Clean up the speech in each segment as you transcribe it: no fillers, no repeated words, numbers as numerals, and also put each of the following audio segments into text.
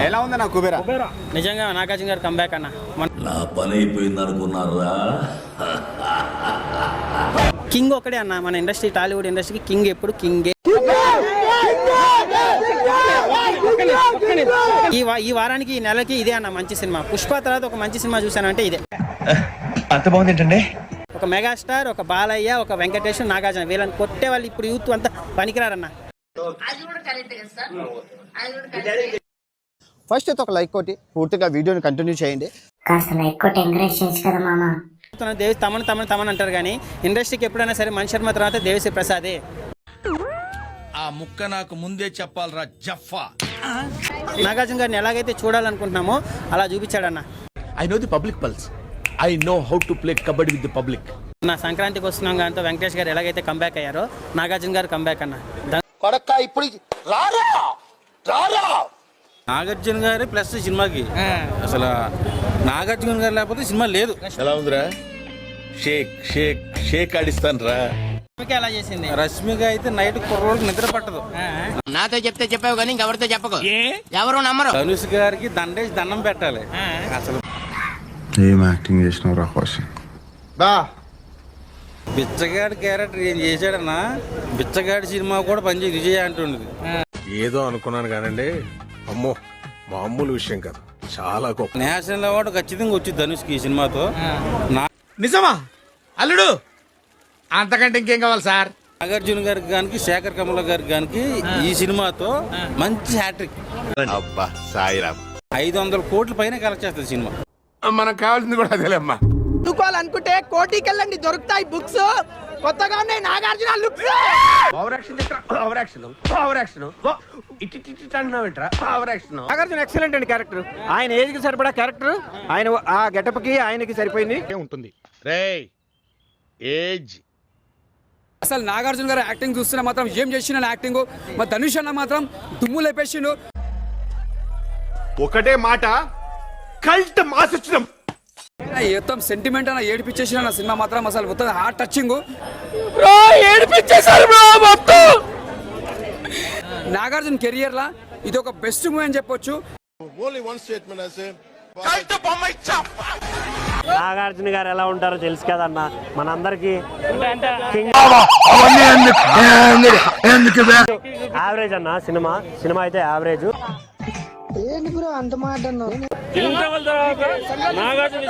ఎలా ఉంది నా కుబేరా? నిజంగా నాగార్జున గారు కంబ్యాక్ అన్న. నా పని అయిపోయింది అనుకున్నారా? కింగ్ ఒకటే అన్న, మన ఇండస్ట్రీ టాలీవుడ్ ఇండస్ట్రీకి కింగ్ ఎప్పుడు కింగే. ఈ వారానికి ఈ నెలకి ఇదే అన్న మంచి సినిమా. పుష్ప తర్వాత ఒక మంచి సినిమా చూసానంటే ఇదే. అంత బాగుంది ఏంటండి? ఒక మెగాస్టార్, ఒక బాలయ్య, ఒక వెంకటేష్, నాగార్జున, వీళ్ళని కొట్టే వాళ్ళు ఇప్పుడు యూత్ అంతా పనికిరారన్న. ఫస్ట్ అయితే ఒక లైక్ కొట్టి పూర్తిగా వీడియోని కంటిన్యూ చేయండి. దేవి తమన్ అంటారు కానీ ఇండస్ట్రీకి ఎప్పుడైనా సరే మణి శర్మ తర్వాత దేవిశ్రీ ప్రసాదే. ఆ ముక్క నాకు ముందే చెప్పాలరా జఫా. నాగార్జున గారిని ఎలాగైతే చూడాలనుకుంటున్నామో అలా చూపించాడన్న. I know the public pulse. I know how to play kabaddi with the public. నా సంక్రాంతికి వస్తున్నాం గాంతో వెంకటేష్ గారు ఎలాగైతే కంబ్యాక్ అయ్యారో నాగార్జున గారు కంబ్యాక్ అన్న. నాగార్జున గారి ప్లస్ సినిమాకి అసలు నాగార్జున గారు లేకపోతే సినిమా లేదు. ఎలా ఉందిరా? షేక్ షేక్ షేక్ ఆడిస్తాను రా. ఎలా చేసింది రష్మిక అయితే నైట్ కుర్రోడికి నిద్ర పట్టదు. నాతో చెప్తే చెప్పావు కానీ ఎవరితో చెప్పకు, ఎవరు నమ్మరు. ధనుష్ గారికి దండేసి దండం పెట్టాలి. అసలు ఏం యాక్టింగ్ చేసినావు రా బా. బిచ్చగాడి క్యారెక్టర్ ఏం చేశాడన్నా? బిచ్చగాడి సినిమా కూడా పనిచేసి విజయ అంటుండదు. ఏదో అనుకున్నాను కానండి, అమ్మో మామూలు విషయం కాదు, చాలా గొప్ప. నేషనల్ అవార్డు ఖచ్చితంగా వచ్చింది ధనుష్కి ఈ సినిమాతో. నిజమా అల్లుడు? అంతకంటే ఇంకేం కావాలి సార్? నాగార్జున గారికి గానికి, శేఖర్ కమల గారికి గానికి ఈ సినిమాతో మంచి హ్యాట్రిక్. అబ్బా సాయిరామ్. 500 కోట్ల పైన కలెక్ట్ చేస్తుంది సినిమా. మనకు కావాల్సింది కూడా అదేలేమ్మా. అనుకుంటే కోటికెళ్ళండి, దొరుకుతాయి బుక్స్. కొత్తగా ఉన్నాయి నాగార్జున లుక్స్. నాగార్జున ఎక్సలెంట్ అండి క్యారెక్టర్. ఆయన ఏజ్ కి సరిపడా క్యారెక్టర్, ఆయన ఆ గెటప్ కి ఆయనకి సరిపోయింది ఉంటుంది రేయ్ ఏజ్. అసలు నాగార్జున గారు యాక్టింగ్ చూస్తున్నా మాత్రం ఏం చేసిన యాక్టింగ్. మా ధనుష్ అన్న మాత్రం దుమ్ము లేపేసిండు. ఒకటే మాట, కల్ట్ మాస్ వచ్చినాం. మొత్తం సెంటిమెంట్ అన్న ఏడిపించేసిన నా సినిమా మాత్రం అసలు మొత్తం హార్ట్ టచింగ్. ఏడిపించేశారు మొత్తం. నాగార్జున కెరియర్ లా ఇది ఒక బెస్ట్ మూవీ అని చెప్పొచ్చు. నాగార్జున గారు ఎలా ఉంటారో తెలుసు కదన్న మనందరికి. యావరేజ్ అన్న సినిమా అయితే యావరేజ్. నాగార్జున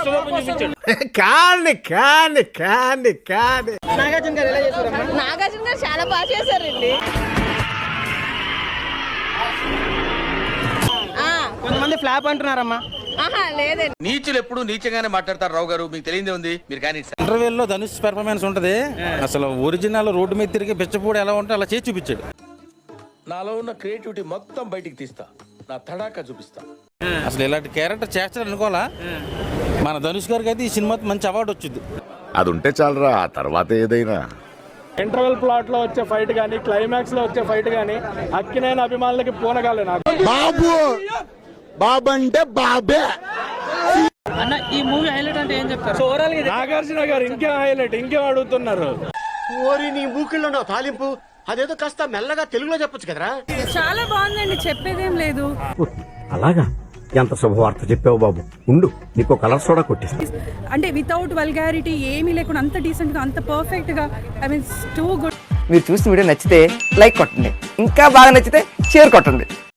గారు చాలా బాగా చేశారండి. కొంతమంది ఫ్లాప్ అంటున్నారమ్మా. లేదండి, నీచులు ఎప్పుడు నీచంగానే మాట్లాడతారు రావు గారు, మీకు తెలియదే ఉంది. మీరు కానీ ఇంటర్వెల్లో ధనుష్ పెర్ఫార్మెన్స్ ఉంటది. అసలు ఒరిజినల్ రోడ్డు మీద తిరిగి బిచ్చపూడి ఎలా ఉంటే అలా చేసి చూపించాడు. నాలో ఉన్న క్రియేటివిటీ మొత్తం బయటికి తీస్తా, నా తడాకా చూపిస్తా. అసలు ఇలాంటి క్యారెక్టర్ చేస్తాడు అనుకోవాలా. మన ధనుష్ గారికి అయితే ఈ సినిమాతో మంచి అవార్డు వచ్చింది. అది ఉంటే చాలరా, ఆ తర్వాత ఏదైనా. ఇంటర్వెల్ ప్లాట్ లో వచ్చే ఫైట్ గానీ, క్లైమాక్స్ లో వచ్చే ఫైట్ గానీ అక్కినేని అభిమానులకి పోనగాలే నాకు. బాబు అంటే బాబే అన్న. ఈ మూవీ హైలైట్ అంటే ఏం చెప్తారు? నాగార్జున గారు ఇంకేం హైలైట్, ఇంకేం అడుగుతున్నారు? ఓరి నీ మూకిల్లో తాలింపు అదేదో కాస్త మెల్లగా తెలుగులో చెప్పొచ్చు కదరా. చాలా బాగుందండి, చెప్పేదేం లేదు. అలాగా? ఎంత శుభవార్త చెప్పావు బాబు. ఉండు, నీకు కలర్ సోడా కొట్టేస్తా. అంటే వితౌట్ వల్గారిటీ ఏమీ లేకుండా అంత డీసెంట్ గా, అంత పర్ఫెక్ట్ గా, ఐ మీన్ టూ గుడ్. మీరు చూసిన వీడియో నచ్చితే లైక్ కొట్టండి, ఇంకా బాగా నచ్చితే షేర్ కొట్టండి.